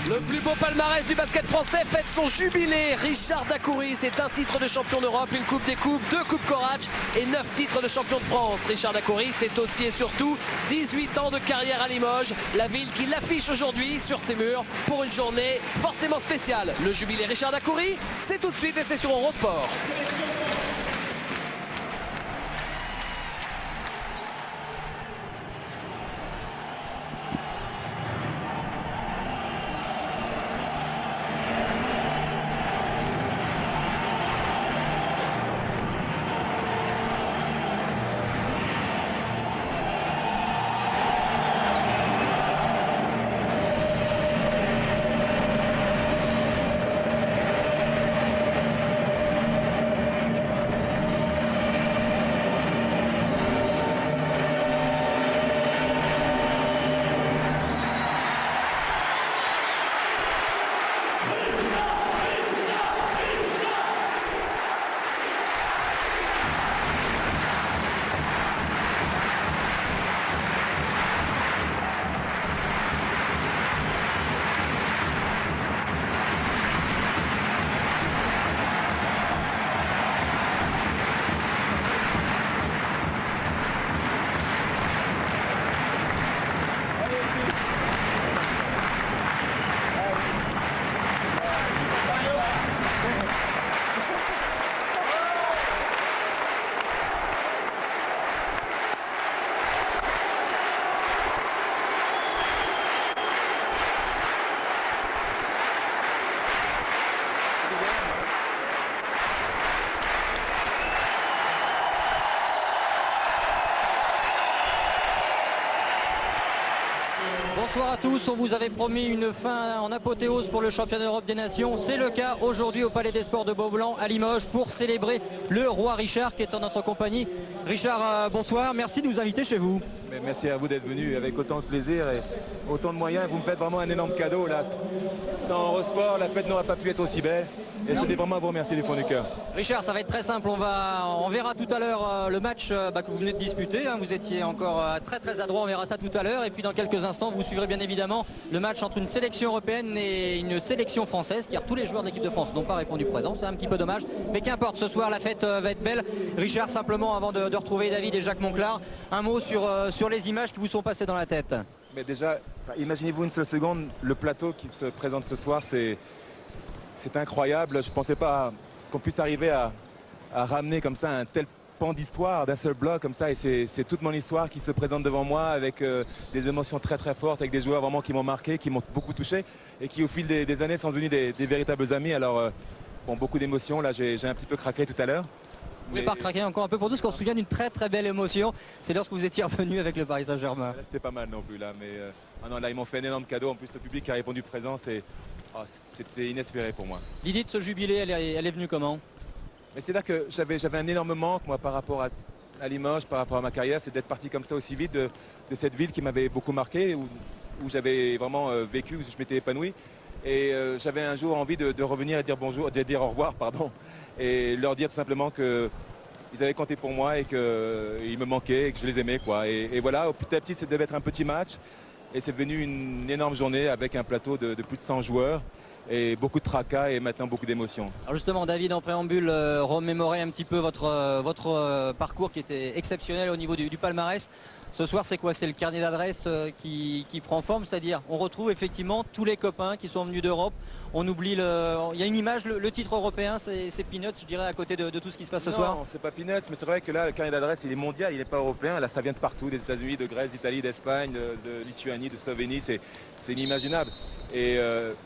Le plus beau palmarès du basket français fête son jubilé. Richard Dacoury, c'est un titre de champion d'Europe, une coupe des coupes, 2 coupes Corach et 9 titres de champion de France. Richard Dacoury, c'est aussi et surtout 18 ans de carrière à Limoges, la ville qui l'affiche aujourd'hui sur ses murs pour une journée forcément spéciale. Le jubilé Richard Dacoury, c'est tout de suite et c'est sur Eurosport. Bonsoir à tous, on vous avait promis une fin en apothéose pour le championnat d'Europe des Nations. C'est le cas aujourd'hui au Palais des Sports de Beaublanc à Limoges pour célébrer le roi Richard qui est en notre compagnie. Richard, bonsoir, merci de nous inviter chez vous. Mais merci à vous d'être venu avec autant de plaisir et autant de moyens. Vous me faites vraiment un énorme cadeau là. Sans Eurosport, la fête n'aurait pas pu être aussi belle. Et je tenais vraiment à vous remercier du fond du cœur. Richard, ça va être très simple, on verra tout à l'heure le match que vous venez de disputer. Vous étiez encore très adroit, on verra ça tout à l'heure. Et puis dans quelques instants, vous suivrez bien évidemment le match entre une sélection européenne et une sélection française, car tous les joueurs de l'équipe de France n'ont pas répondu présent. C'est un petit peu dommage, mais qu'importe, ce soir la fête va être belle. Richard, simplement avant de retrouver David et Jacques Monclar, un mot sur les images qui vous sont passées dans la tête. Mais déjà, imaginez-vous une seule seconde, le plateau qui se présente ce soir, c'est incroyable. Je ne pensais pas qu'on puisse arriver à ramener comme ça un tel pan d'histoire d'un seul bloc comme ça, et c'est toute mon histoire qui se présente devant moi avec des émotions très fortes, avec des joueurs vraiment qui m'ont marqué, qui m'ont beaucoup touché et qui au fil des années sont devenus des véritables amis. Alors bon, beaucoup d'émotions, là j'ai un petit peu craqué tout à l'heure. Vous pouvez pas craquer encore un peu pour tous, qu'on se souvient d'une très belle émotion, c'est lorsque vous étiez revenu avec le Paris Saint-Germain. C'était pas mal non plus là, mais non, là ils m'ont fait un énorme cadeau, en plus le public qui a répondu présent, c'était inespéré pour moi. L'idée de ce jubilé, elle est venue comment? Mais c'est là que j'avais un énorme manque moi par rapport à Limoges, par rapport à ma carrière, c'est d'être parti comme ça aussi vite de cette ville qui m'avait beaucoup marqué, où j'avais vraiment vécu, où je m'étais épanoui. Et j'avais un jour envie de revenir et dire bonjour, de dire au revoir, pardon, et leur dire tout simplement qu'ils avaient compté pour moi et qu'ils me manquaient et que je les aimais, quoi. Et voilà, petit à petit, ça devait être un petit match. Et c'est devenu une énorme journée avec un plateau de plus de 100 joueurs. Et beaucoup de tracas et maintenant beaucoup d'émotions. Alors justement, David, en préambule, remémorer un petit peu votre parcours qui était exceptionnel au niveau du palmarès. Ce soir, c'est quoi? C'est le carnet d'adresses qui prend forme, c'est-à-dire on retrouve effectivement tous les copains qui sont venus d'Europe. On oublie, il y a une image, le titre européen, c'est peanuts, je dirais, à côté de tout ce qui se passe ce soir. Non, c'est pas peanuts, mais c'est vrai que là, le carnet d'adresses, il est mondial, il n'est pas européen. Là, ça vient de partout, des États-Unis, de Grèce, d'Italie, d'Espagne, de Lituanie, de Slovénie. C'est inimaginable. Et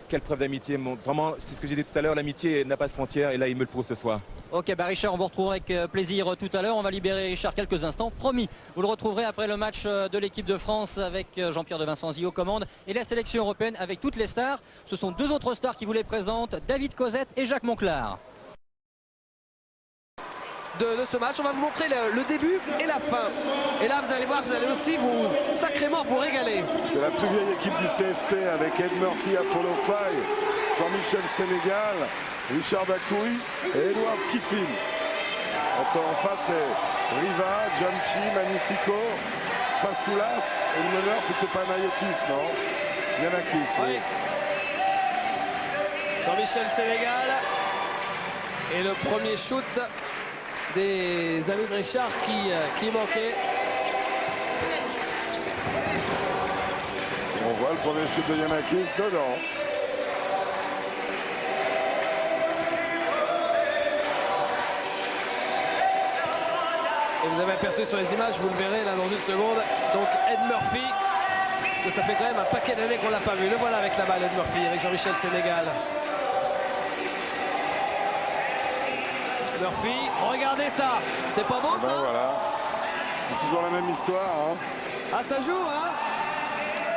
quelle preuve d'amitié. Vraiment, c'est ce que j'ai dit tout à l'heure, l'amitié n'a pas de frontières et là, il me le prouve ce soir. Ok, Richard, on vous retrouvera avec plaisir tout à l'heure. On va libérer Richard quelques instants. Promis, vous le retrouverez après le match de l'équipe de France avec Jean-Pierre de Vincenzi aux commandes et la sélection européenne avec toutes les stars. Ce sont deux autres stars qui vous les présentent, David Cosette et Jacques Monclar. De ce match, on va vous montrer le début et la fin. Et là, vous allez voir, vous allez aussi sacrément vous régaler. C'est la plus vieille équipe du CSP avec Ed Murphy, Apollo Faye, Jean-Michel Sénégal, Richard Dacoury et Edouard Kiffin. En face, c'est Riva, Jamchi, Magnifico, Fasoulas et le meneur, c'était pas Nayotis, non? Yanakis. Oui. Jean-Michel Sénégal. Et le premier shoot des amis de Richard qui manquait. On voit le premier shoot de Giannakis dedans. Et vous avez aperçu sur les images, vous le verrez là dans une seconde. Donc Ed Murphy, parce que ça fait quand même un paquet d'années qu'on l'a pas vu. Le voilà avec la balle, Ed Murphy, avec Jean-Michel Sénégal. Murphy, regardez ça, c'est pas beau ça? Voilà, c'est toujours la même histoire. Hein. Ah, ça joue, hein?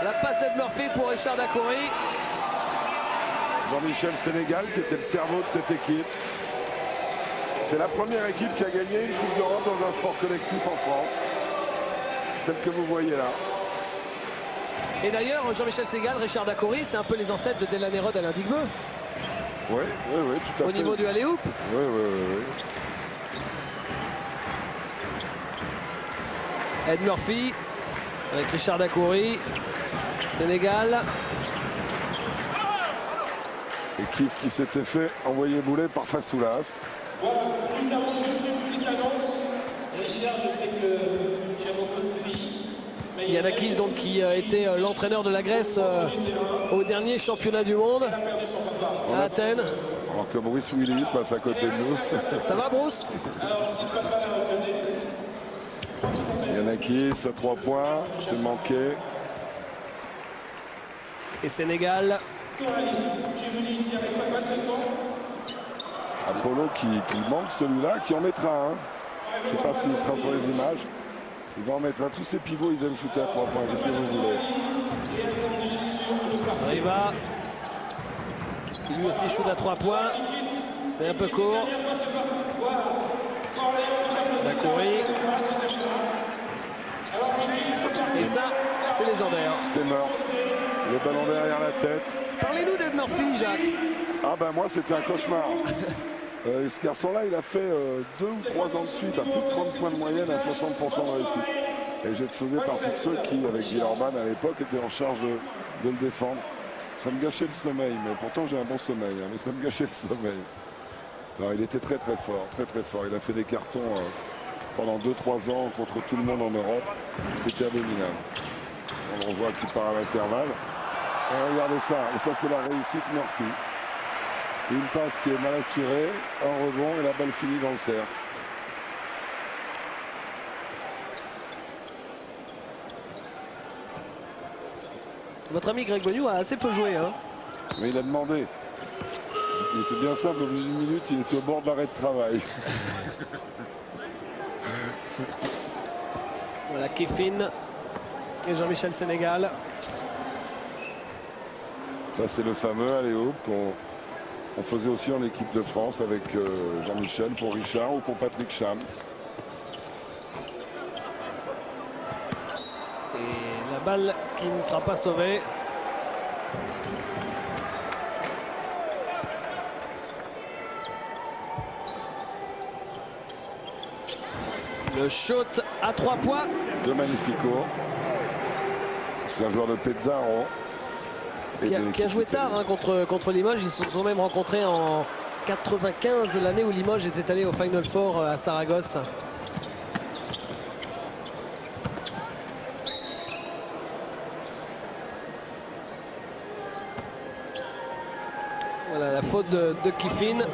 La passe d'Ed Murphy pour Richard Dacoury. Jean-Michel Sénégal qui était le cerveau de cette équipe. C'est la première équipe qui a gagné une Coupe d'Europe dans un sport collectif en France. Celle que vous voyez là. Et d'ailleurs, Jean-Michel Sénégal, Richard Dacoury, c'est un peu les ancêtres de Delan Hérode Alain Digbeu. Oui, tout à fait. Au niveau du alley-oop. Oui. Ed Murphy avec Richard Dacoury. Sénégal. Et Kif qui s'était fait envoyer bouler par Fasoulas. Voilà, plus avant, juste une petite annonce. Richard, je sais que tu as beaucoup de filles. Giannakis, donc, qui était l'entraîneur de la Grèce au dernier championnat du monde à Athènes. Alors que Bruce Willis passe à côté de nous. Ça va, Bruce? Giannakis à 3 points, c'est manqué. Et Sénégal. Apollo qui manque celui-là, qui en mettra un. Je ne sais pas s'il sera sur les images. Il va en mettre un. Tous ces pivots, ils aiment shooter à 3 points. Qu'est-ce que vous voulez? Riva. Qui lui aussi shoot à 3 points. C'est un peu court. Dacoury. Et ça, c'est légendaire. C'est mort. Le ballon derrière la tête. Parlez-nous d'Ed Murphy, Jacques. Ah ben moi, c'était un cauchemar. Ce garçon-là, il a fait 2 ou 3 ans de suite à plus de 30 points de moyenne à 60% de réussite. Et je faisais partie de ceux qui, avec Gilorban à l'époque, étaient en charge de le défendre. Ça me gâchait le sommeil, mais pourtant j'ai un bon sommeil, hein, mais ça me gâchait le sommeil. Alors, il était très fort, très fort. Il a fait des cartons pendant 2-3 ans contre tout le monde en Europe. C'était abominable. On voit qu'il part à l'intervalle. Et regardez ça, et ça c'est la réussite Murphy. Une passe qui est mal assurée, un rebond et la balle finit dans le cercle. Votre ami Greg Boniou a assez peu joué. Hein. Mais il a demandé. Et c'est bien simple, au bout d'une minute, il était au bord de l'arrêt de travail. Voilà Kiffin et Jean-Michel Sénégal. Ça c'est le fameux alley-oop qu'on faisait aussi en équipe de France avec Jean-Michel pour Richard ou pour Patrick Cham. Et la balle qui ne sera pas sauvée. Le shoot à 3 points. De Magnifico. C'est un joueur de Pezzaro. Qui a joué tard hein, contre Limoges. Ils se sont même rencontrés en 95, l'année où Limoges était allé au Final Four à Saragosse. Voilà la faute de Kiffin.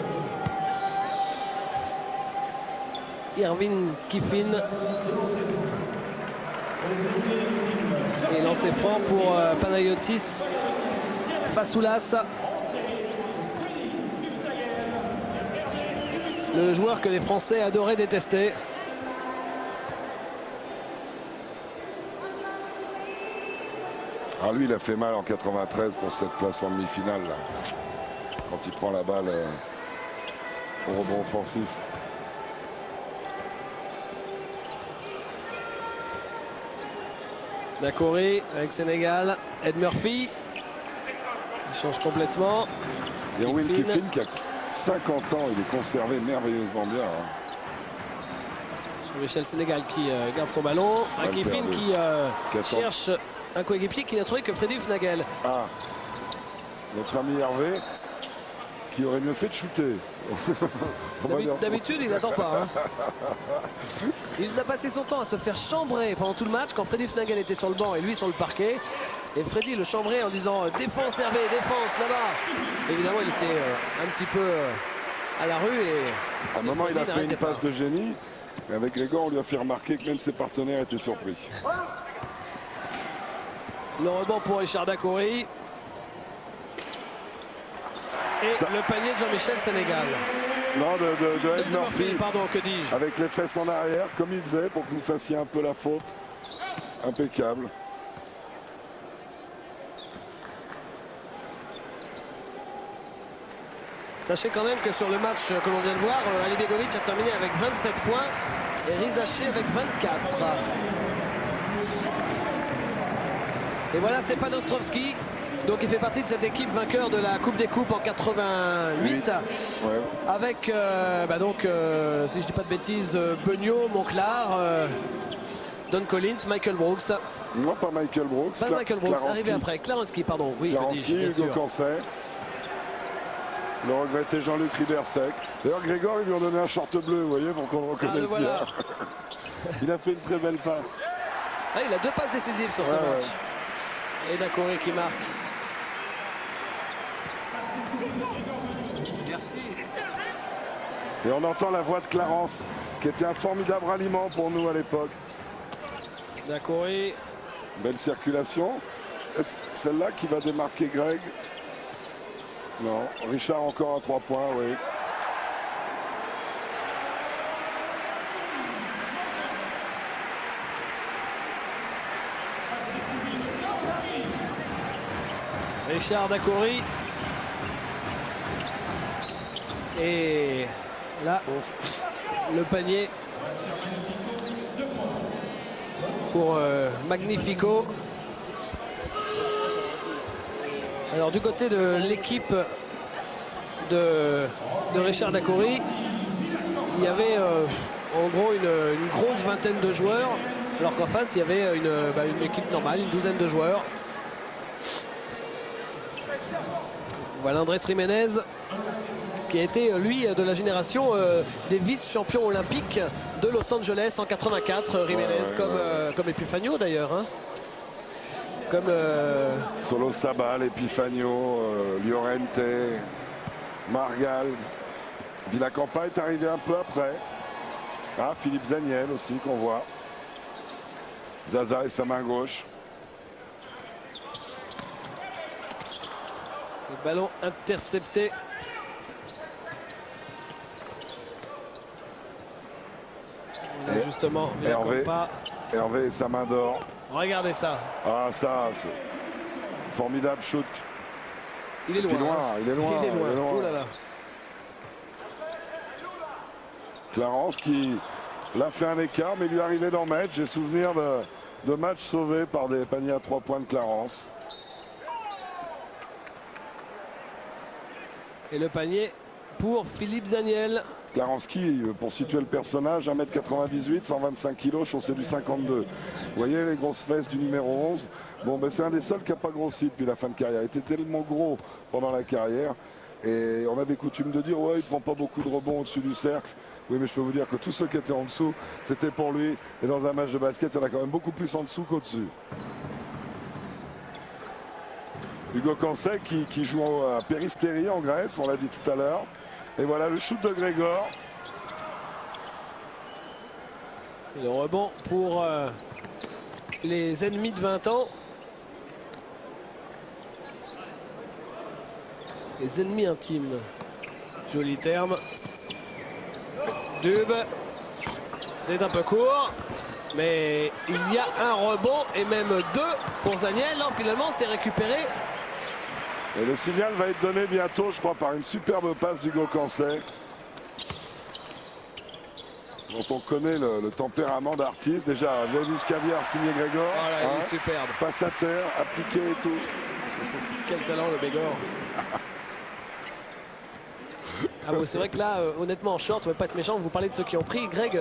Irvin Kiffin. Et lancé franc pour Panayotis Fasoulas. Le joueur que les Français adoraient détester. Alors lui, il a fait mal en 93 pour cette place en demi-finale. Quand il prend la balle au rebond offensif. Dacoury avec Sénégal. Ed Murphy. Il change complètement. Il y a Will Kiffin qui a 50 ans. Il est conservé merveilleusement bien. Hein. Michel Sénégal qui garde son ballon. Un Kiffin qui cherche un coéquipier qui n'a trouvé que Freddy Fnagel. Ah, notre ami Hervé. qui aurait mieux fait de shooter. D'habitude, il n'attend pas. Hein. Il a passé son temps à se faire chambrer pendant tout le match quand Freddy Fnagan était sur le banc et lui sur le parquet. Et Freddy le chambrait en disant défense Hervé, défense là-bas. Évidemment, il était un petit peu à la rue. Et à un moment, il a fait une passe de génie. Et avec Grégor, on lui a fait remarquer que même ses partenaires étaient surpris. Le rebond pour Richard Dacoury. Et le panier de Jean-Michel Sénégal. Non, de Ed Murphy. Pardon, que dis-je? Avec les fesses en arrière, comme il faisait, pour que vous fassiez un peu la faute. Impeccable. Sachez quand même que sur le match que l'on vient de voir, Ali Begovic a terminé avec 27 points et Rizaché avec 24. Et voilà Stéphane Ostrovski. Donc il fait partie de cette équipe vainqueur de la Coupe des Coupes en 88. Ouais. Avec, si je dis pas de bêtises, Beugnot, Monclar, Don Collins, Michael Brooks. Non, pas Michael Brooks. Pas Michael Brooks, arrivé après. Clarensky, pardon. Oui, Clarensky, Hugo Cancet. Le regretté Jean-Luc Libersec. D'ailleurs, Grégor, ils lui ont donné un short bleu, vous voyez, pour qu'on le reconnaisse voilà. bien. Il a fait une très belle passe. Ah, il a 2 passes décisives sur ce match. Et Dacoury qui marque. Et on entend la voix de Clarence, qui était un formidable ralliement pour nous à l'époque. Dacoury. Belle circulation. Celle-là qui va démarquer Greg. Non, Richard encore à 3 points, oui. Richard Dacoury. Et là, le panier pour Magnifico. Alors du côté de l'équipe de Richard Dacoury, il y avait en gros une grosse vingtaine de joueurs, alors qu'en face il y avait une équipe normale, une douzaine de joueurs. Voilà Andrés Jiménez qui a été lui de la génération des vice-champions olympiques de Los Angeles en 84. Jiménez comme Epifanio d'ailleurs. Hein. Comme Solo Sabal, Epifanio, Llorente, Margal. Villacampa est arrivé un peu après. Ah, Philippe Zaniel aussi qu'on voit. Zaza et sa main gauche. Le ballon intercepté. Là, justement, Hervé et sa main d'or. Regardez ça. Ah, ça, c'est formidable shoot. Il est loin. Il est loin. Il est loin. Oh là là. Clarence qui l'a fait un écart, mais lui arrivait d'en mettre. J'ai souvenir de matchs sauvés par des paniers à 3 points de Clarence. Et le panier pour Philippe Zaniel. Clarensky, pour situer le personnage, 1m98, 125 kg, chaussée du 52. Vous voyez les grosses fesses du numéro 11. Bon, ben, c'est un des seuls qui n'a pas grossi depuis la fin de carrière. Il était tellement gros pendant la carrière. Et on avait coutume de dire, ouais, il ne prend pas beaucoup de rebonds au-dessus du cercle. Oui, mais je peux vous dire que tous ceux qui étaient en dessous, c'était pour lui. Et dans un match de basket, il y en a quand même beaucoup plus en dessous qu'au-dessus. Hugo Cancet qui joue à Péristeri en Grèce, on l'a dit tout à l'heure. Et voilà le shoot de Grégor. Le rebond pour les ennemis de 20 ans. Les ennemis intimes. Joli terme. Dub. C'est un peu court. Mais il y a un rebond et même 2 pour Zaniel. Non, finalement, c'est récupéré. Et le signal va être donné bientôt, je crois, par une superbe passe d'Hugo Cancet. Dont on connaît le tempérament d'artiste. Déjà, Davis Caviar signé Grégor. Voilà, il est superbe. Passe à terre, appliqué et tout. Quel talent le Bégor. Ah bon, c'est vrai que là, honnêtement, en short, on ne va pas être méchant. Vous parlez de ceux qui ont pris. Greg,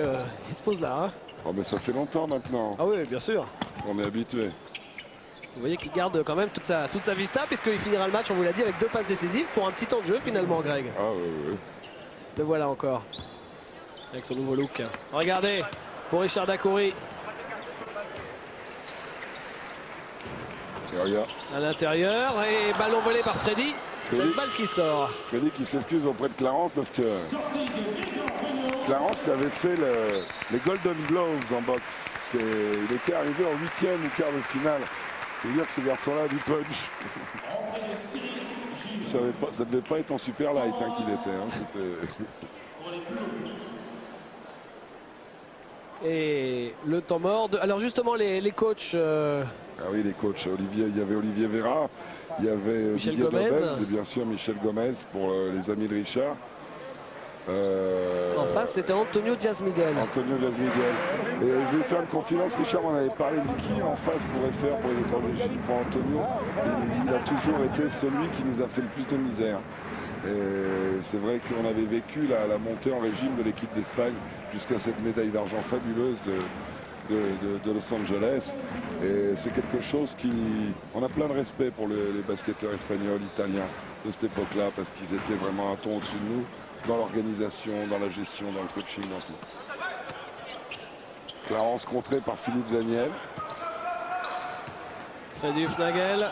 il se pose là. Hein. Oh, mais ça fait longtemps maintenant. Ah oui, bien sûr. On est habitué. Vous voyez qu'il garde quand même toute sa vista, puisqu'il finira le match, on vous l'a dit, avec 2 passes décisives pour un petit temps de jeu finalement, Greg. Ah oui. Le voilà encore, avec son nouveau look. Regardez, pour Richard Dacoury. Et regarde. À l'intérieur, et ballon volé par Freddy. Freddy. Cette balle qui sort. Freddy qui s'excuse auprès de Clarence parce que Clarence avait fait les Golden Gloves en boxe. Il était arrivé en 8e ou quart de finale. Je veux dire que ce garçon-là a du punch. Ça ne devait pas être en super light qu'il était. Et le temps mort. Alors justement, les coachs... Ah oui, les coachs. Il y avait Olivier Véra, il y avait Michel Didier Gomez. Dobels et bien sûr Michel Gomez pour les amis de Richard. En face, c'était Antonio Diaz-Miguel. Antonio Diaz-Miguel. Et je vais faire une confidence, Richard m'en avait parlé de qui en face pourrait faire pour les étrangers. Pour Antonio, il a toujours été celui qui nous a fait le plus de misère. Et c'est vrai qu'on avait vécu la montée en régime de l'équipe d'Espagne jusqu'à cette médaille d'argent fabuleuse de Los Angeles. Et c'est quelque chose qui... On a plein de respect pour les basketteurs espagnols, italiens de cette époque-là, parce qu'ils étaient vraiment un ton au-dessus de nous, dans l'organisation, dans la gestion, dans le coaching, dans tout. Clarence contré par Philippe Zaniel. Freddy Fnagel.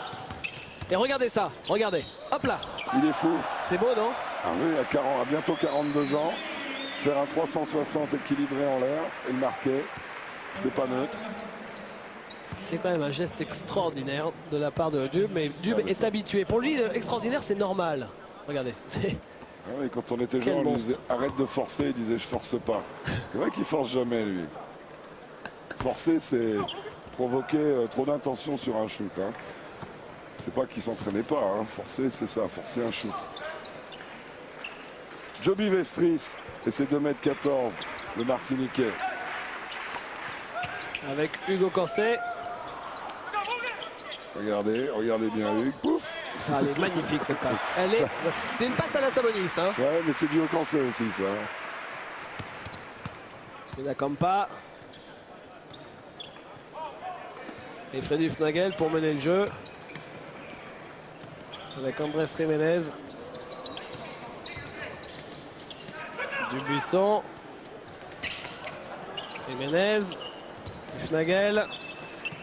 Et regardez ça, regardez. Hop là. Il est fou. C'est beau, non? Ah oui, à bientôt 42 ans, faire un 360 équilibré en l'air et le marquer, c'est pas neutre. C'est quand même un geste extraordinaire de la part de Dube, mais Dube est habitué. Pour lui, extraordinaire, c'est normal. Regardez, c'est... Ah oui, quand on était Quel jeune, on lui monstre. disait arrête de forcer, il disait je force pas. C'est vrai qu'il force jamais lui. Forcer, c'est provoquer trop d'intention sur un shoot. C'est pas qu'il s'entraînait pas, forcer c'est ça, forcer un shoot. Joby Vestris et ses 2,14 m, le Martiniquais. Avec Hugo Corset. Regardez bien Hugues, pouf. Ah, elle est magnifique cette passe. C'est une passe à la Sabonis. Ouais, mais c'est du Ocancé aussi ça. Il n'a comme pas. Et Freddy Fnagel pour mener le jeu. Avec Andrés Jiménez. Dubuisson. Jiménez. Fnagel.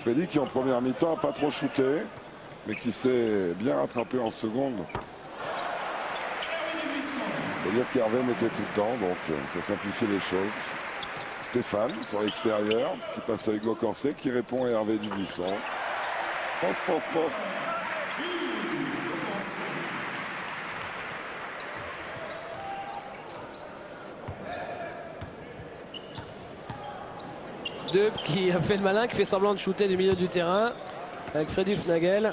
Freddy qui en première mi-temps n'a pas trop shooté, mais qui s'est bien rattrapé en seconde. Il faut dire qu'Hervé mettait tout le temps, donc ça simplifie les choses. Stéphane sur l'extérieur, qui passe à Hugo Corset, qui répond à Hervé Dubuisson. Pof, pof, pof. Dube qui a fait le malin, qui fait semblant de shooter du milieu du terrain avec Freddy Fnagel.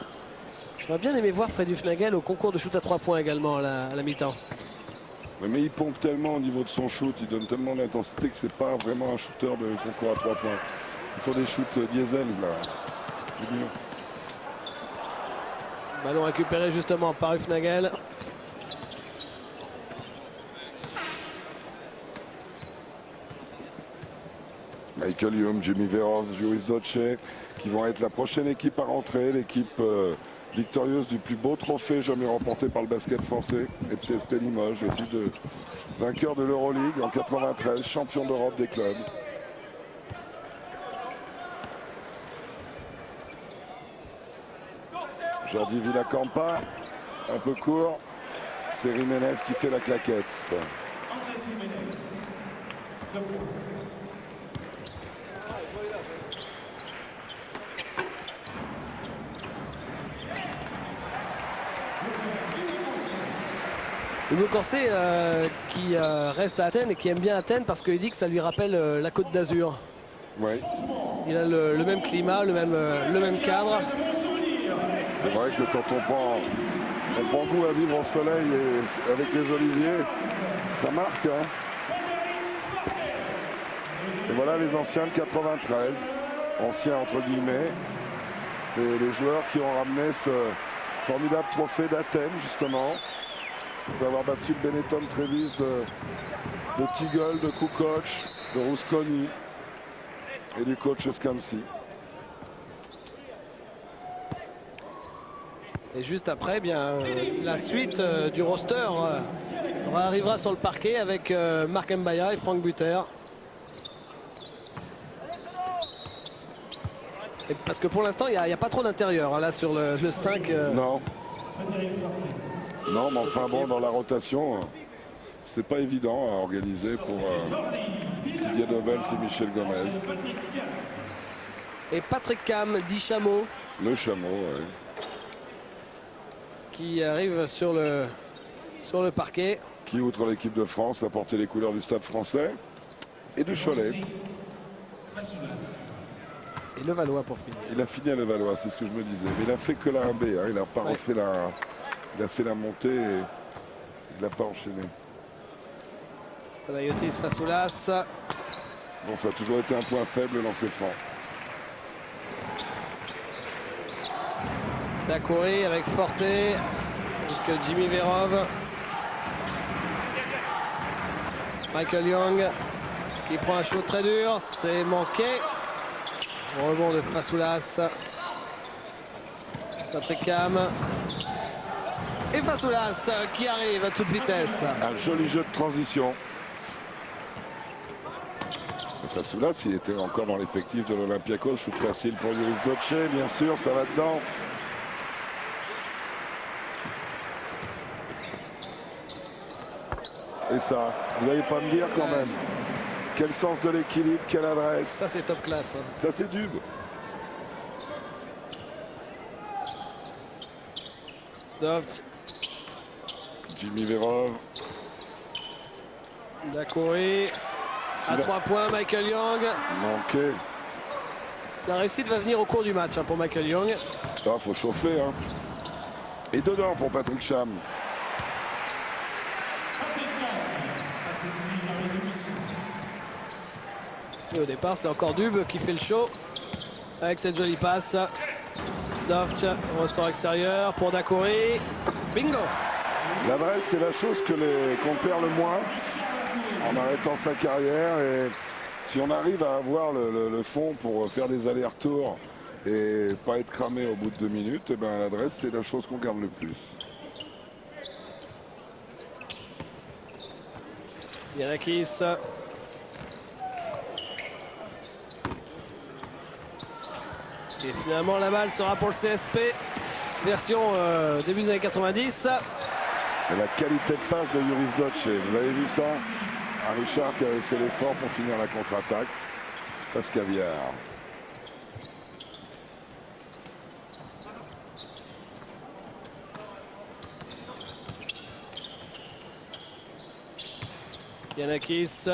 J'aurais bien aimé voir Freddy Fnagel au concours de shoot à 3 points également à la mi-temps. Mais il pompe tellement au niveau de son shoot, il donne tellement d'intensité que c'est pas vraiment un shooter de concours à 3 points. Il faut des shoots diesel là. C'est mieux. Ballon récupéré justement par Fnagel. Michael Hume, Jimmy Verhoff, Joris Doce, qui vont être la prochaine équipe à rentrer, l'équipe victorieuse du plus beau trophée jamais remporté par le basket français, FCSP Limoges, le titre de vainqueur de l'Euroleague en 93, champion d'Europe des clubs. Jordi Villacampa, un peu court, c'est Jiménez qui fait la claquette. Hugo Corset qui reste à Athènes et qui aime bien Athènes parce qu'il dit que ça lui rappelle la Côte d'Azur. Oui. Il a le même climat, le même cadre. C'est vrai que quand on prend goût à vivre au soleil et avec les oliviers, ça marque. Et voilà les anciens de 93, anciens entre guillemets, et les joueurs qui ont ramené ce formidable trophée d'Athènes justement. On peut avoir battu le Benetton Trevis de Tigol, de Kukoc, de Rusconi et du coach Scansi. Et juste après, la suite du roster arrivera sur le parquet avec Marc Mbaya et Franck Buter. Et parce que pour l'instant, il n'y a pas trop d'intérieur hein, là sur le 5. Non. Non, mais enfin bon, dans la rotation, c'est pas évident à organiser pour Didier Novels et Michel Gomez. Et Patrick Cam, dit Chameau. Le Chameau, oui. Qui arrive sur le parquet. Qui, outre l'équipe de France, a porté les couleurs du Stade français et du Cholet. Et le Valois pour finir. Il a fini à Levallois, c'est ce que je me disais. Mais il a fait que la 1B, hein. Il n'a pas refait la... Il a fait la montée et il n'a pas enchaîné. Panayotis Fasoulas. Bon, ça a toujours été un point faible, le lancer franc. Dacoury avec Forte, avec Jimmy Verov. Michael Young qui prend un shoot très dur, c'est manqué. Rebond de Fasoulas. Patrick Cam. Et Fasoulas qui arrive à toute vitesse. Un joli jeu de transition. Fasoulas, il était encore dans l'effectif de l'Olympiakos. Shoot facile pour Yuriv Doce, bien sûr, ça va dedans. Et ça, vous n'allez pas me dire quand même. Quel sens de l'équilibre, quelle adresse. Ça c'est top classe. Hein. Ça c'est Dub. Stovt. Jimmy Verov. Dacoury. À 3 points, Michael Young. Manqué. La réussite va venir au cours du match hein, pour Michael Young. Ah, faut chauffer. Hein. Et dedans pour Patrick Cham. Et au départ, c'est encore Dub qui fait le show avec cette jolie passe. Stovt, ressort extérieur pour Dacoury. Bingo! L'adresse, c'est la chose qu'on perd le moins en arrêtant sa carrière. Et si on arrive à avoir le fond pour faire des allers-retours et pas être cramé au bout de 2 minutes, et ben, l'adresse, c'est la chose qu'on garde le plus. Yanakis. Et finalement la balle sera pour le CSP. Version début des années 90. Et la qualité de passe de Yuriv Doce. Vous avez vu ça? Un Richard qui avait fait l'effort pour finir la contre-attaque. Passe caviar. Yanakis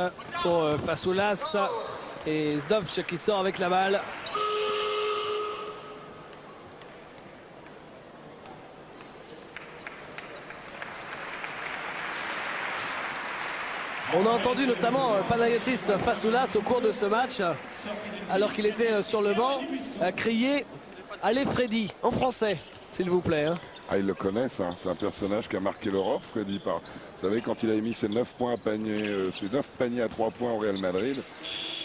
pour Fasoulas. Et Stovt qui sort avec la balle. On a entendu notamment Panayotis Fasoulas au cours de ce match, alors qu'il était sur le banc, crier « Allez Freddy » en français, s'il vous plaît. Hein. Ah, ils le connaissent, hein. C'est un personnage qui a marqué l'Europe, Freddy. Vous savez, quand il a mis ses 9 points à panier, ses 9 paniers à 3 points au Real Madrid,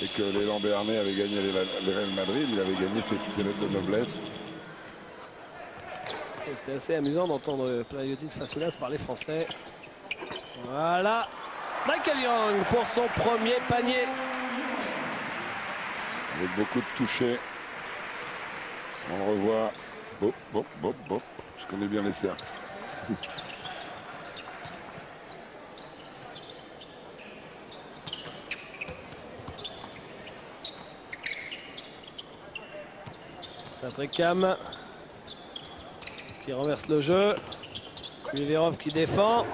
et que l'élan béarnais avait gagné le Real Madrid, il avait gagné ses lettres de noblesse. C'était assez amusant d'entendre Panayotis Fasoulas parler français. Voilà. Michael Young pour son premier panier. Avec beaucoup de touchés. On revoit. Bop, bop, bop, bop. Je connais bien les cercles. Patrick Cam qui renverse le jeu. Verov qui défend.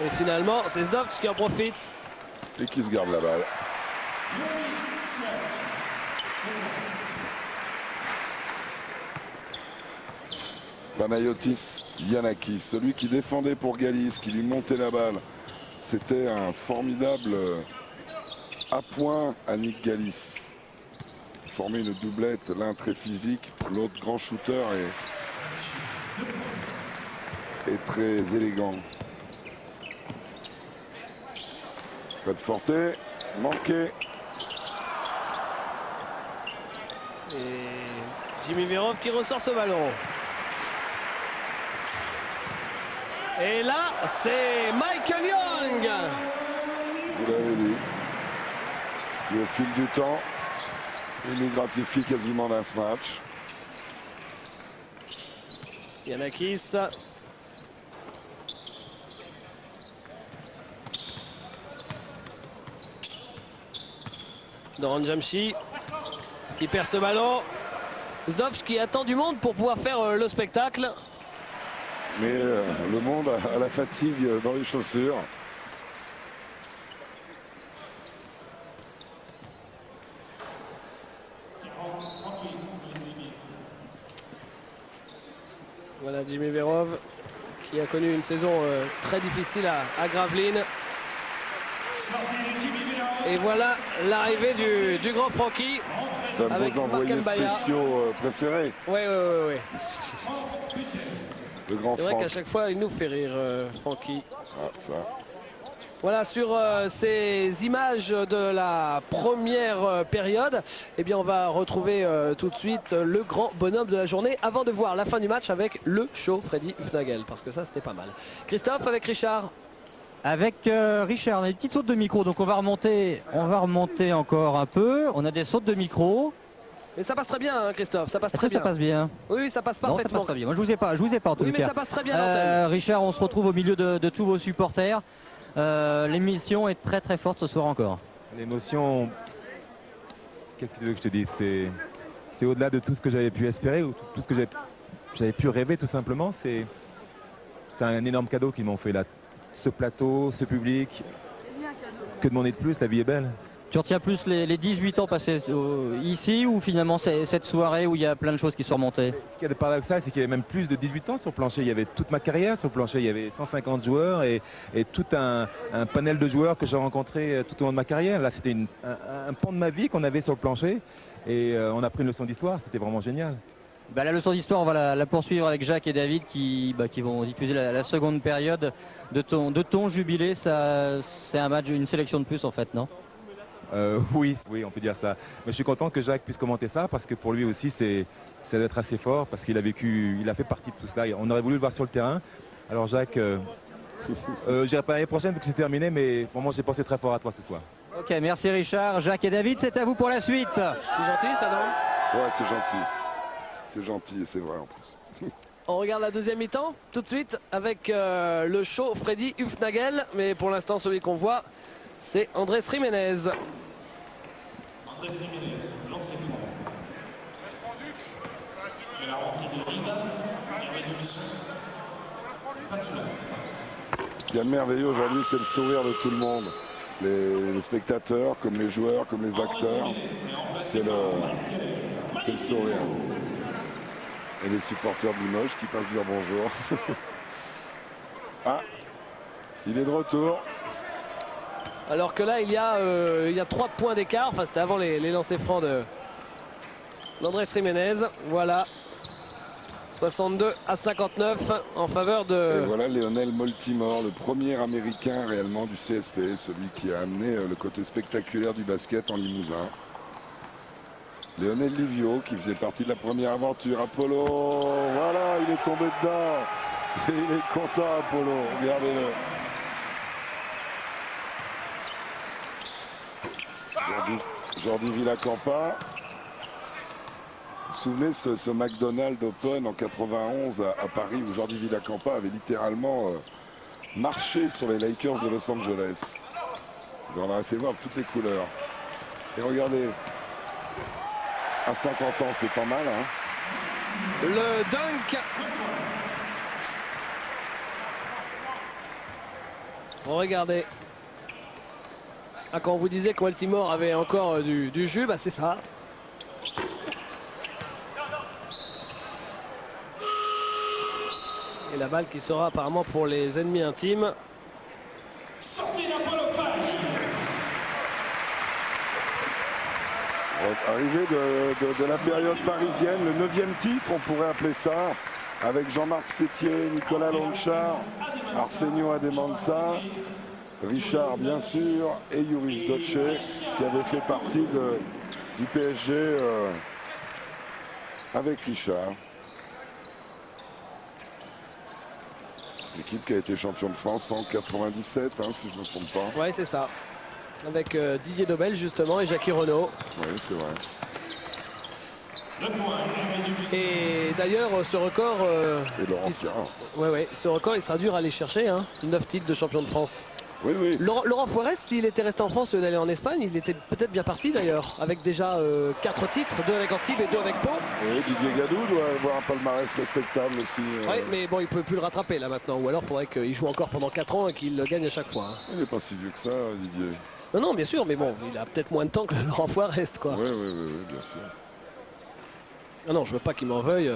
Et finalement, c'est Stovt qui en profite. Et qui se garde la balle. Panayotis Yanakis, celui qui défendait pour Galis, qui lui montait la balle. C'était un formidable appoint à Nick Galis. Formé une doublette, l'un très physique, l'autre grand shooter et très élégant. Pas de Forte, manqué. Et Jimmy Verov qui ressort ce ballon. Et là, c'est Michael Young. Vous l'avez dit. Qui au fil du temps, il nous gratifie quasiment dans ce match. Yanakis. Doran Jamshi qui perd ce ballon. Zdovc qui attend du monde pour pouvoir faire le spectacle. Mais le monde a la fatigue dans les chaussures. Voilà Jimmy Verov qui a connu une saison très difficile à Gravelines. Et voilà l'arrivée du grand Francky avec vos envoyés Marc Mbaya. spéciaux préférés. Ouais. Le grand C'est vrai Franck. qu'à chaque fois il nous fait rire Francky. Ah, ça. Voilà, sur ces images de la première période, eh bien on va retrouver tout de suite le grand bonhomme de la journée avant de voir la fin du match avec le show Freddy Hufnagel, parce que ça c'était pas mal. Christophe avec Richard. Avec Richard, on a une petite saute de micro, donc on va remonter encore un peu. On a des sautes de micro. Mais ça passe très bien hein, Christophe, ça passe Est-ce très que bien. ça passe bien? Oui, ça passe Non, ça parfaitement. passe pas bien. Moi je vous ai pas en tout Oui, mais cas. ça passe très bien l'antenne. Richard, on se retrouve au milieu de tous vos supporters. L'émission est très très forte ce soir encore. L'émotion, qu'est-ce que tu veux que je te dise, c'est au-delà de tout ce que j'avais pu espérer ou tout ce que j'avais pu rêver tout simplement. C'est un énorme cadeau qu'ils m'ont fait là. Ce plateau, ce public, que demander de plus, la vie est belle. Tu retiens plus les 18 ans passés ici ou finalement cette soirée où il y a plein de choses qui sont remontées? Ce qu'il y a de paradoxal, c'est qu'il y avait même plus de 18 ans sur le plancher. Il y avait toute ma carrière sur le plancher. Il y avait 150 joueurs et tout un panel de joueurs que j'ai rencontrés tout au long de ma carrière. Là, c'était un pan de ma vie qu'on avait sur le plancher. Et on a pris une leçon d'histoire. C'était vraiment génial. Bah, la leçon d'histoire, on va la poursuivre avec Jacques et David qui vont diffuser la seconde période de ton jubilé. C'est un match, une sélection de plus en fait, non? Oui, on peut dire ça. Mais je suis content que Jacques puisse commenter ça parce que pour lui aussi, ça doit être assez fort parce qu'il a vécu, il a fait partie de tout cela. On aurait voulu le voir sur le terrain. Alors Jacques, je dirais pas l'année prochaine parce que c'est terminé, mais vraiment j'ai pensé très fort à toi ce soir. Ok, merci Richard. Jacques et David, c'est à vous pour la suite. C'est gentil ça, non? Ouais, c'est gentil. C'est gentil et c'est vrai en plus. On regarde la deuxième mi-temps tout de suite avec le show Freddy Hufnagel. Mais pour l'instant, celui qu'on voit, c'est Andrés Jiménez. Andrés Jiménez, lancé franc. Et la rentrée de Riva, et réduction. Facilas. Ce qui est merveilleux aujourd'hui, c'est le sourire de tout le monde. Les spectateurs, comme les joueurs, comme les acteurs. C'est le sourire. Et les supporters de Limoges qui passent dire bonjour. Ah, il est de retour. Alors que là, il y a 3 points d'écart. Enfin, c'était avant les lancers francs d'Andrés Jiménez. Voilà. 62-59 en faveur de... Et voilà Lionel Moltimore, le premier américain réellement du CSP, celui qui a amené le côté spectaculaire du basket en Limousin. Lionel Livio qui faisait partie de la première aventure. Apollo, voilà, il est tombé dedans. Et il est content Apollo, regardez-le. Jordi Villacampa. Vous vous souvenez ce McDonald's Open en 91 à Paris où Jordi Villacampa avait littéralement marché sur les Lakers de Los Angeles. On en a fait voir toutes les couleurs. Et regardez, à 50 ans, c'est pas mal. Hein. Le dunk. Regardez. Ah, quand on vous disait que Baltimore avait encore du jus, bah c'est ça. Et la balle qui sera apparemment pour les ennemis intimes. Sortie d'Apollo Fage. Arrivé de la période parisienne, le 9e titre, on pourrait appeler ça, avec Jean-Marc Sétier, Nicolas Lonchard, Arsenio Ademansa, Richard bien sûr, et Yuri Doce, qui avait fait partie du PSG avec Richard. L'équipe qui a été champion de France en 97, hein, si je ne me trompe pas. Ouais, c'est ça. Avec Didier Dobel justement et Jackie Renaud. Oui, c'est vrai. Et d'ailleurs, ce record... Et Laurent Ferrand. Ouais, ce record, il sera dur à aller chercher. Hein. 9 titres de champion de France. Oui, oui. Laurent Forest, s'il était resté en France et d'aller en Espagne, il était peut-être bien parti d'ailleurs. Avec déjà 4 titres, 2 avec Antibes et 2 avec Pau. Et Didier Gadou doit avoir un palmarès respectable aussi. Oui, mais bon, il ne peut plus le rattraper là maintenant. Ou alors, il faudrait qu'il joue encore pendant 4 ans et qu'il le gagne à chaque fois. Hein. Il n'est pas si vieux que ça, Didier. Non, bien sûr, mais bon, il a peut-être moins de temps que Laurent Forest, quoi. Oui, bien sûr. Ah non, je veux pas qu'il m'en veuille.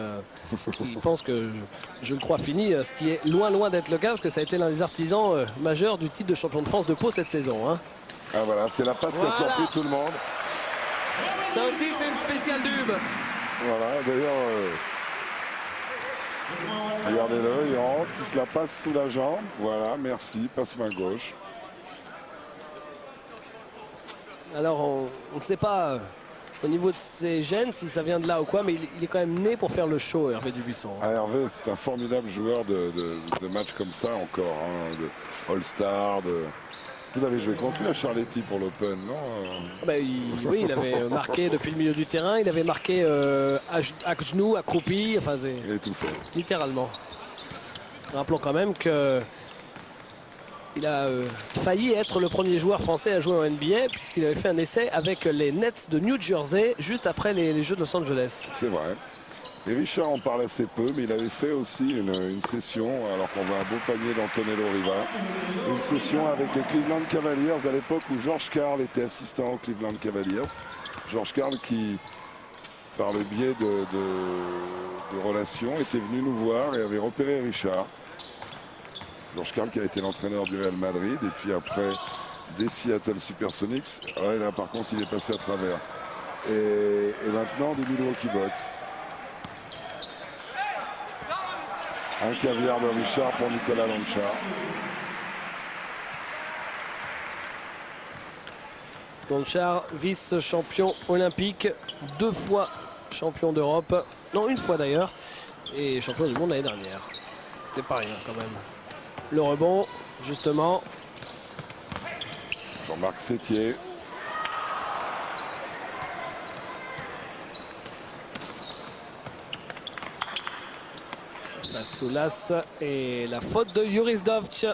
Il pense que je le crois fini, ce qui est loin d'être le cas, parce que ça a été l'un des artisans majeurs du titre de champion de France de Pau cette saison. Hein. Ah voilà, c'est la passe qui a surpris tout le monde. Ça aussi, c'est une spéciale dub. Voilà, d'ailleurs, regardez-le, il rentre, il se la passe sous la jambe. Voilà, merci, passe main gauche. Alors, on ne sait pas au niveau de ses gènes, si ça vient de là ou quoi, mais il est quand même né pour faire le show, Hervé Dubuisson. Ah, Hervé, c'est un formidable joueur de matchs comme ça encore, hein, de All-Star. Vous avez joué contre lui à Charletti pour l'Open, non? Oui, il avait marqué depuis le milieu du terrain, il avait marqué à genoux, accroupi, enfin c'est... Il est tout fait. Littéralement. Rappelons quand même que il a failli être le premier joueur français à jouer en NBA puisqu'il avait fait un essai avec les Nets de New Jersey juste après les Jeux de Los Angeles. C'est vrai. Et Richard en parle assez peu, mais il avait fait aussi une session, alors qu'on voit un beau panier d'Antonello Riva, une session avec les Cleveland Cavaliers à l'époque où George Karl était assistant aux Cleveland Cavaliers. George Karl qui, par le biais de relations, était venu nous voir et avait repéré Richard. George Karl qui a été l'entraîneur du Real Madrid et puis après des Seattle Supersonics. Ouais, là par contre il est passé à travers. Et maintenant des Milwaukee Bucks. Un caviar de Richard pour Nicolas Lonchar. Lonchar, vice-champion olympique, 2 fois champion d'Europe, non, 1 fois d'ailleurs, et champion du monde l'année dernière. C'est pas rien quand même. Le rebond, justement. Jean-Marc Sétier. La Soulas et la faute de Juris Dovč.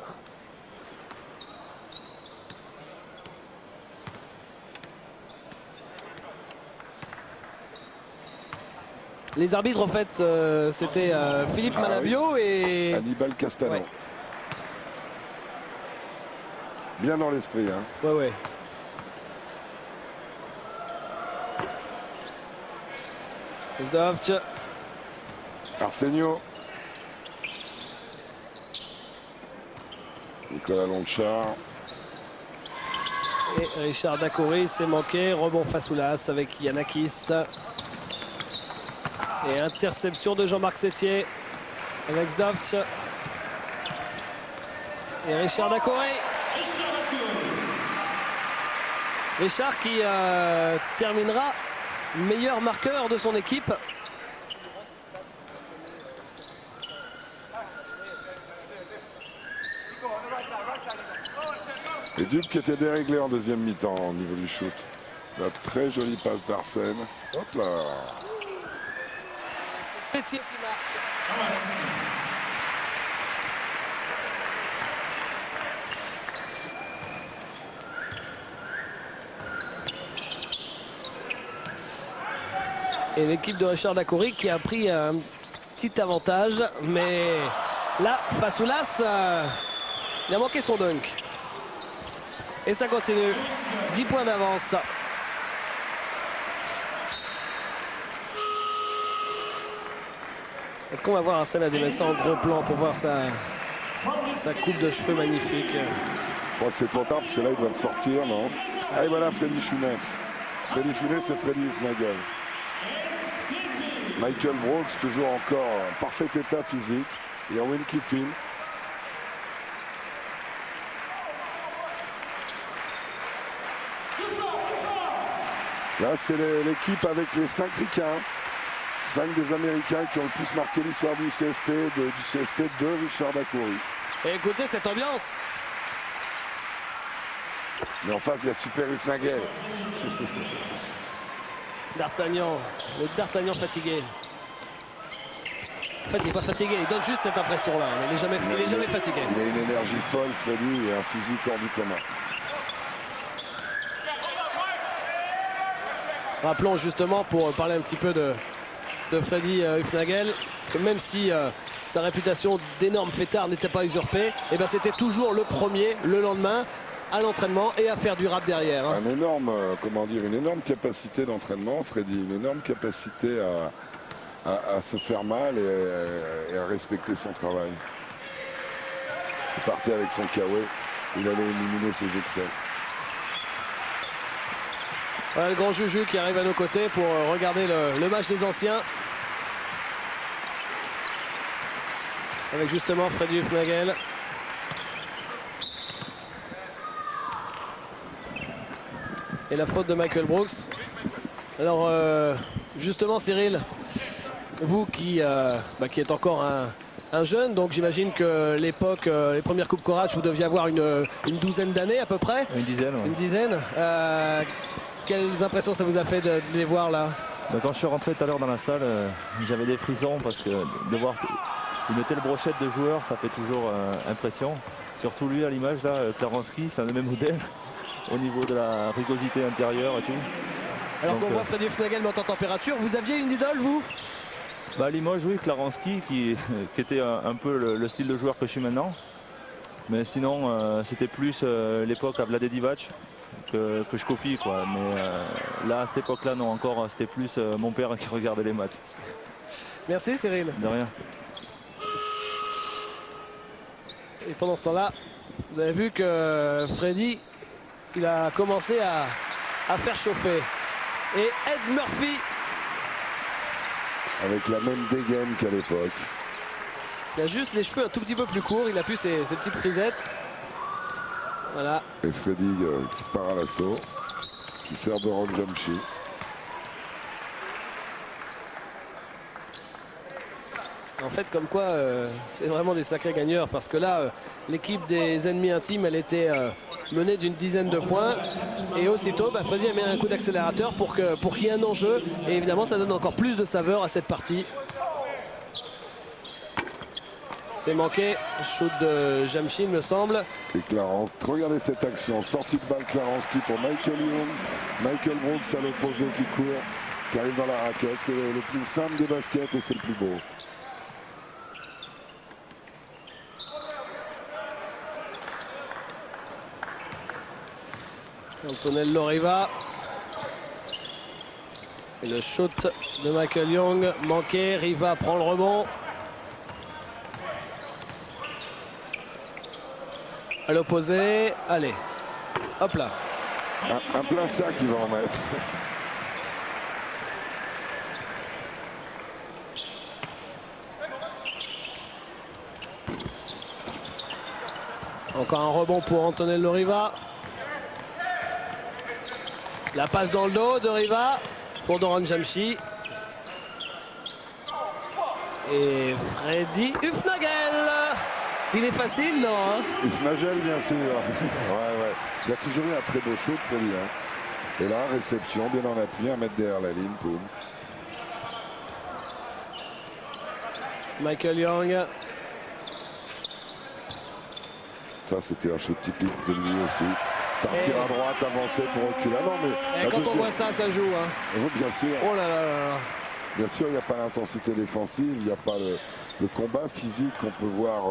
Les arbitres, en fait, c'était Philippe Manabio et Hannibal Castano. Ouais. Bien dans l'esprit. Hein. Ouais. Dovč. Arsenio. Nicolas Lonchar. Et Richard Dacoury s'est manqué. Rebond Fasoulas avec Yanakis. Et interception de Jean-Marc Sétier avec Dovč. Et Richard Dacoury. Richard qui terminera meilleur marqueur de son équipe. Et Dub qui était déréglé en deuxième mi-temps au niveau du shoot. La très jolie passe d'Arsène. Hop là. Sétier qui marque. Et l'équipe de Richard Dacoury qui a pris un petit avantage, mais là, Fasoulas, il a manqué son dunk. Et ça continue. 10 points d'avance. Est-ce qu'on va voir Arsène Ademessa en gros plan pour voir sa coupe de cheveux magnifique? Je crois que c'est trop tard parce que là il doit le sortir, non? Ah et voilà Freddy Chounet. Freddy Chounet, c'est Freddy Nagel. Michael Brooks, toujours encore en parfait état physique. Irwin Kiffin. Là, c'est l'équipe avec les 5 ricains. 5 des Américains qui ont le plus marqué l'histoire du CSP de Richard Dacoury. Et écoutez cette ambiance. Mais en face, il y a Super Hufnagel. D'Artagnan, le D'Artagnan fatigué. En fait, il n'est pas fatigué, il donne juste cette impression-là. Il n'est jamais fatigué. Il a une énergie folle, Freddy, et un physique hors du commun. Rappelons justement, pour parler un petit peu de Freddy Hufnagel, que même si sa réputation d'énorme fêtard n'était pas usurpée, et ben c'était toujours le premier, le lendemain, à l'entraînement et à faire du rap derrière. Hein. Un énorme, une énorme capacité d'entraînement, Freddy, une énorme capacité à se faire mal et à respecter son travail. Il partait avec son kawaii, il allait éliminer ses excès. Voilà le grand Juju qui arrive à nos côtés pour regarder le match des anciens. Avec justement Freddy Hufnagel. Et la faute de Michael Brooks. Alors justement Cyril, vous qui êtes encore un jeune, donc j'imagine que l'époque, les premières Coupes Corach, vous deviez avoir une douzaine d'années à peu près. Une dizaine, ouais. Une dizaine. Quelles impressions ça vous a fait de les voir là? Quand je suis rentré tout à l'heure dans la salle, j'avais des frissons parce que de voir une telle brochette de joueurs, ça fait toujours impression. Surtout lui à l'image là, Klarenski, c'est un de mes modèles au niveau de la rugosité intérieure et tout. Alors qu'on voit Freddy Hufnagel monter en température, vous aviez une idole vous? À Limoges, oui, Klarenski qui était un peu le style de joueur que je suis maintenant. Mais sinon, c'était plus l'époque à Vlade Divac que je copie, quoi. Mais là, à cette époque-là, non, encore, c'était plus mon père qui regardait les matchs. Merci Cyril. De rien. Et pendant ce temps-là, vous avez vu que Freddy, il a commencé à faire chauffer. Et Ed Murphy, Avec la même dégaine qu'à l'époque. il a juste les cheveux un tout petit peu plus courts, il a plus ses petites frisettes. Voilà. Et Freddy qui part à l'assaut, qui sert de Rock Jamshi. En fait, comme quoi, c'est vraiment des sacrés gagneurs. Parce que là, l'équipe des ennemis intimes, elle était menée d'une dizaine de points. Et aussitôt, Freddy a mis un coup d'accélérateur pour qu'il y ait un enjeu. Et évidemment, ça donne encore plus de saveur à cette partie. C'est manqué. Shoot de Jamshi, il me semble. Et Clarence, regardez cette action. Sortie de balle Klarenski pour Michael Young. Michael Brooks à l'opposé qui court, qui arrive dans la raquette. C'est le plus simple des baskets et c'est le plus beau. Antonello Riva. Et le shoot de Michael Young manqué. Riva prend le rebond. À l'opposé. Allez. Hop là. Un plein sac il va en mettre. Encore un rebond pour Antonello Riva. La passe dans le dos de Riva pour Doron Jamshi. Et Freddy Hufnagel. Il est facile, non hein? Hufnagel, bien sûr. Ouais. Il a toujours eu un très beau shoot, Freddy. Hein. Et là, réception, bien en appui, 1 mètre derrière la ligne, boum. Michael Young. Ça, c'était un shoot typique de lui aussi. Partir à droite, avancer pour reculer. Ah non, mais Et quand on voit ça, ça joue. Hein. Oui, bien sûr. Oh là là là. Bien sûr, il n'y a pas l'intensité défensive, il n'y a pas le combat physique qu'on peut voir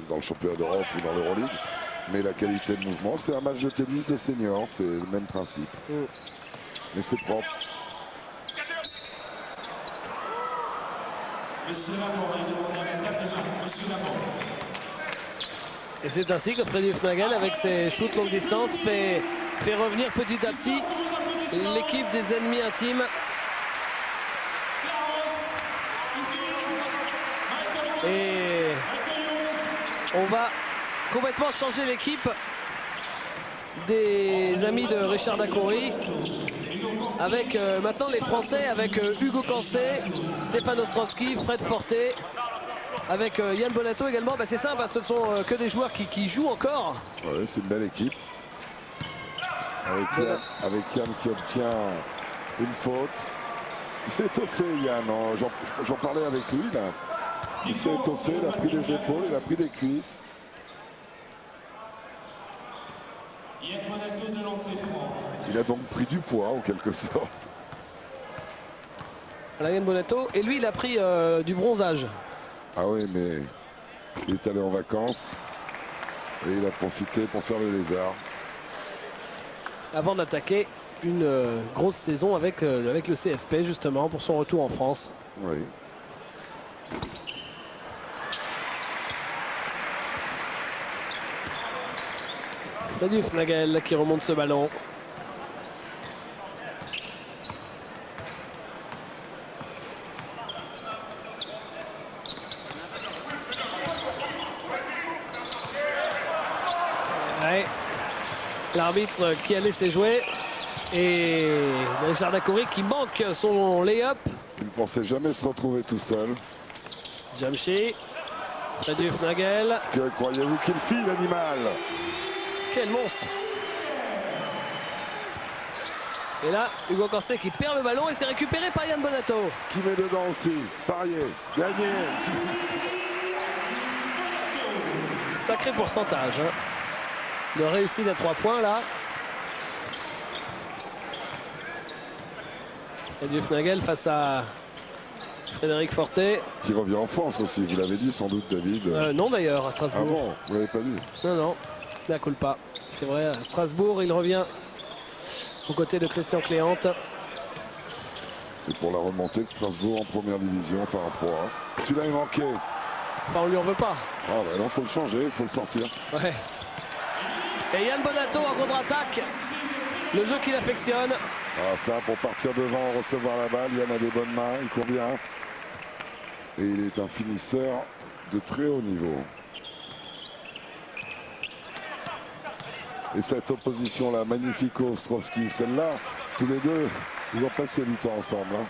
dans le championnat d'Europe ou dans l'Euroleague. Mais la qualité de mouvement, c'est un match de tennis de seniors, c'est le même principe. Mais c'est propre. Et c'est ainsi que Freddy Hufnagel, avec ses shoots longue distance, fait revenir petit à petit l'équipe des ennemis intimes. Et on va complètement changer l'équipe des amis de Richard Dacoury. Avec maintenant les Français, avec Hugo Cancé, Stéphane Ostrowski, Fred Forté avec Yann Bonato également. Bah, c'est simple, hein, ce sont que des joueurs qui jouent encore. Ouais, c'est une belle équipe. Avec Yann qui obtient une faute. Il s'est étoffé, Yann. J'en parlais avec lui là. Il s'est étoffé, il a pris des épaules, il a pris des cuisses. Il a donc pris du poids en quelque sorte. Yann Bonato, et lui il a pris du bronzage. Ah oui, mais il est allé en vacances et il a profité pour faire le lézard. Avant d'attaquer une grosse saison avec le CSP justement pour son retour en France. Oui. Freddy Fnagel qui remonte ce ballon. Ouais. L'arbitre qui a laissé jouer. Et Richard Dacoury qui manque son lay-up. Il ne pensait jamais se retrouver tout seul. Jamshi. Freddy Fnagel. Que croyez-vous qu'il fit, l'animal? Quel monstre! Et là, Hugo Corsé qui perd le ballon et c'est récupéré par Yann Bonato. Qui met dedans aussi. Parier. Gagné. Sacré pourcentage hein, de réussite à 3 points là. Freddy Fnagel face à Frédéric Fortet. Qui revient en France aussi, vous l'avez dit sans doute, David. Non d'ailleurs à Ah Strasbourg. bon, vous l'avez pas dit? Non, non, la coule pas. C'est vrai, à Strasbourg, il revient aux côtés de Christian Cléante. Et pour la remontée de Strasbourg en première division, enfin en Pro A. Celui-là est manqué. Enfin, on lui en veut pas. Ah bah non, faut le changer, il faut le sortir. Ouais. Et Yann Bonato en contre-attaque. Le jeu qu'il affectionne. Ah ça, pour partir devant, recevoir la balle, Yann a des bonnes mains, il court bien. Et il est un finisseur de très haut niveau. Et cette opposition-là, Magnifico, Ostrowski, celle-là, tous les deux, ils ont passé du temps ensemble. Hein.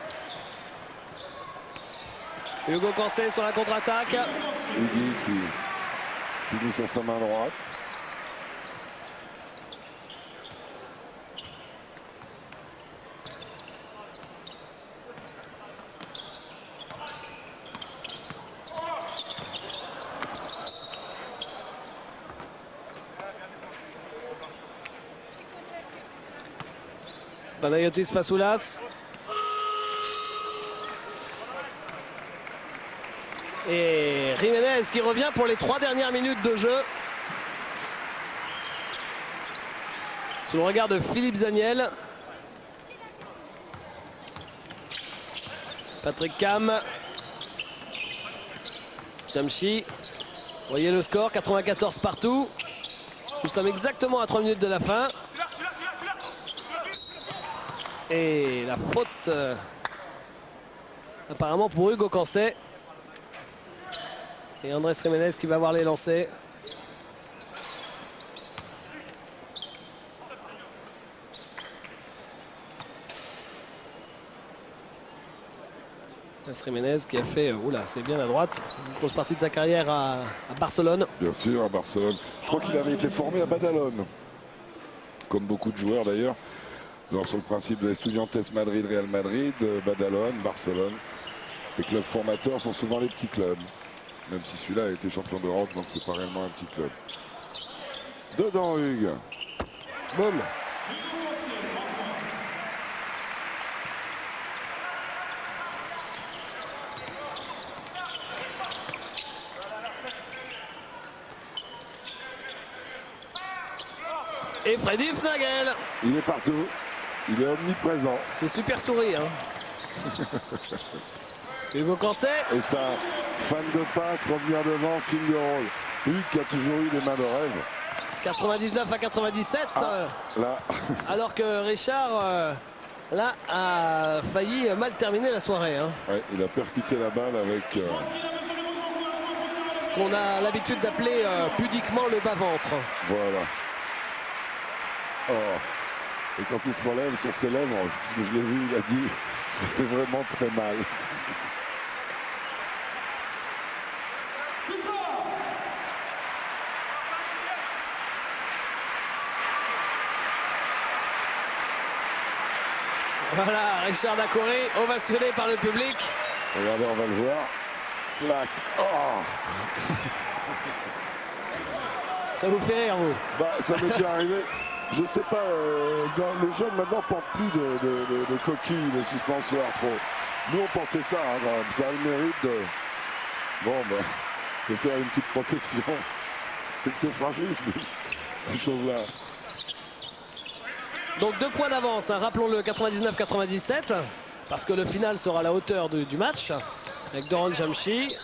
Hugo Corsé sur la contre-attaque. Hugui qui finit sur sa main droite. Panayotis Fasoulas. Et Jiménez qui revient pour les 3 dernières minutes de jeu. Sous le regard de Philippe Zaniel. Patrick Cam. Jamshi. Voyez le score, 94 partout. Nous sommes exactement à 3 minutes de la fin. Et la faute apparemment pour Hugo Corsé. Et Andrés Jiménez qui va voir les lancers. Andrés Jiménez qui a fait, oula, c'est bien à droite, une grosse partie de sa carrière à Barcelone. Bien sûr, à Barcelone. Je crois qu'il avait été formé à Badalone. Comme beaucoup de joueurs d'ailleurs. Sur le principe de l'Estudiantes Madrid, Real Madrid, Badalone, Barcelone. Les clubs formateurs sont souvent les petits clubs. Même si celui-là a été champion d'Europe, donc c'est pas réellement un petit club. Dedans, Hugues. Boum. Et Freddy Fnagel. Il est partout. Il est omniprésent. C'est super souris. Hein. Hugo Corsé. Et ça, fan de passe, revenir devant, film de rôle. Hugues qui a toujours eu des mains de rêve. 99 à 97. Là. Alors que Richard, là, a failli mal terminer la soirée. Hein. Ouais, il a percuté la balle avec... Ce qu'on a l'habitude d'appeler pudiquement le bas-ventre. Voilà. Oh. Et quand il se relève sur ses lèvres, puisque je l'ai vu, il a dit, ça fait vraiment très mal. Voilà, Richard Dacoury, ovationné par le public. Regardez, on va le voir. Clac. Oh. Ça vous fait rire, vous? Bah, ça m'est déjà arrivé. Je sais pas, les jeunes maintenant portent plus de coquilles, de suspenseurs trop. Nous on portait ça, hein, quand même. Ça a le mérite de... Bon, ben, de faire une petite protection. C'est que c'est fragile, ces choses-là. Donc 2 points d'avance, hein, rappelons-le, 99-97, parce que le final sera à la hauteur du match, avec Doron Jamshi.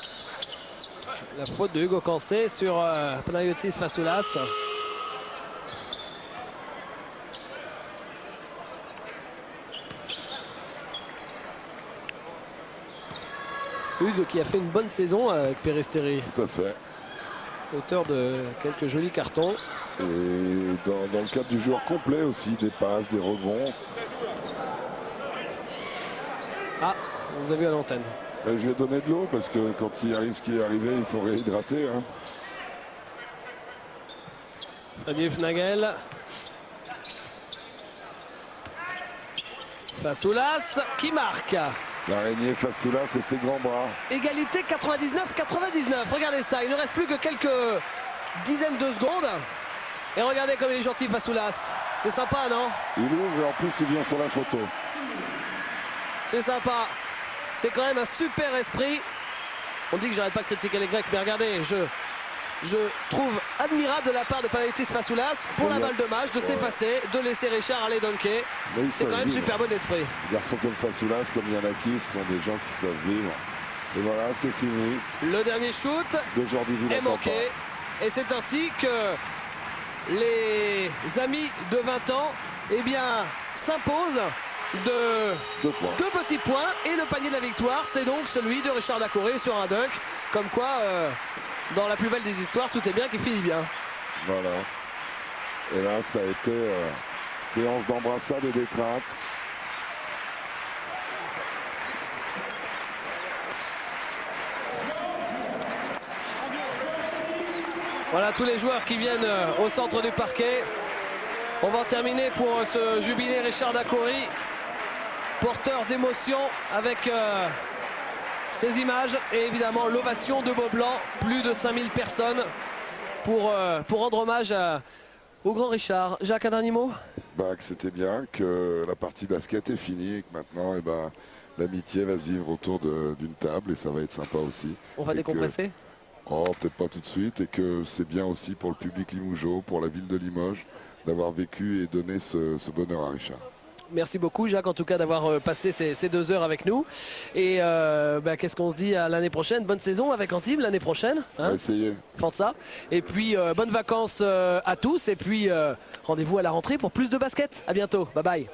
La faute de Hugo Cancé sur Panayotis Fasoulas. Hugues qui a fait une bonne saison avec Peristeri. Tout à fait. Auteur de quelques jolis cartons. Et dans le cadre du joueur complet aussi, des passes, des rebonds. Ah, on vous a vu à l'antenne. Je lui ai donné de l'eau parce que quand il arrive ce qui est arrivé, il faut réhydrater. Hein. Fabien Fnagel. Fasoulas qui marque. L'araignée Fasoulas et ses grands bras. Égalité 99-99. Regardez ça, il ne reste plus que quelques dizaines de secondes. Et regardez comme il est gentil Fasoulas. C'est sympa, non? Il ouvre et en plus il vient sur la photo. C'est sympa. C'est quand même un super esprit. On dit que j'arrête pas de critiquer les Grecs, mais regardez, je trouve admirable de la part de Panayotis Fasoulas pour la balle de match de s'effacer, de laisser Richard aller dunker. C'est quand même super bon esprit. Les garçons comme Fasoulas, comme Yanakis, sont des gens qui savent vivre. Et voilà, c'est fini. Le dernier shoot de Jordi est manqué. Et c'est ainsi que les amis de 20 ans eh bien, s'imposent de 2 petits points. Et le panier de la victoire, c'est donc celui de Richard Dacoury sur un dunk. Comme quoi, dans la plus belle des histoires, tout est bien qui finit bien. Voilà. Et là, ça a été séance d'embrassade et d'étreinte. Voilà tous les joueurs qui viennent au centre du parquet. On va en terminer pour ce jubilé Richard Dacoury, porteur d'émotion avec ces images et évidemment l'ovation de Beaublanc, plus de 5000 personnes pour rendre hommage au grand Richard. Jacques, un dernier mot? Que c'était bien, que la partie basket est finie et que maintenant l'amitié va se vivre autour d'une table et ça va être sympa aussi. On va décompresser? Oh, peut-être pas tout de suite, et que c'est bien aussi pour le public limougeaud, pour la ville de Limoges, d'avoir vécu et donné ce bonheur à Richard. Merci beaucoup Jacques en tout cas d'avoir passé ces 2 heures avec nous. Et qu'est-ce qu'on se dit à l'année prochaine? Bonne saison avec Antibes l'année prochaine. Hein, on va essayer. Forza. Et puis bonnes vacances à tous. Et puis rendez-vous à la rentrée pour plus de basket. À bientôt. Bye bye.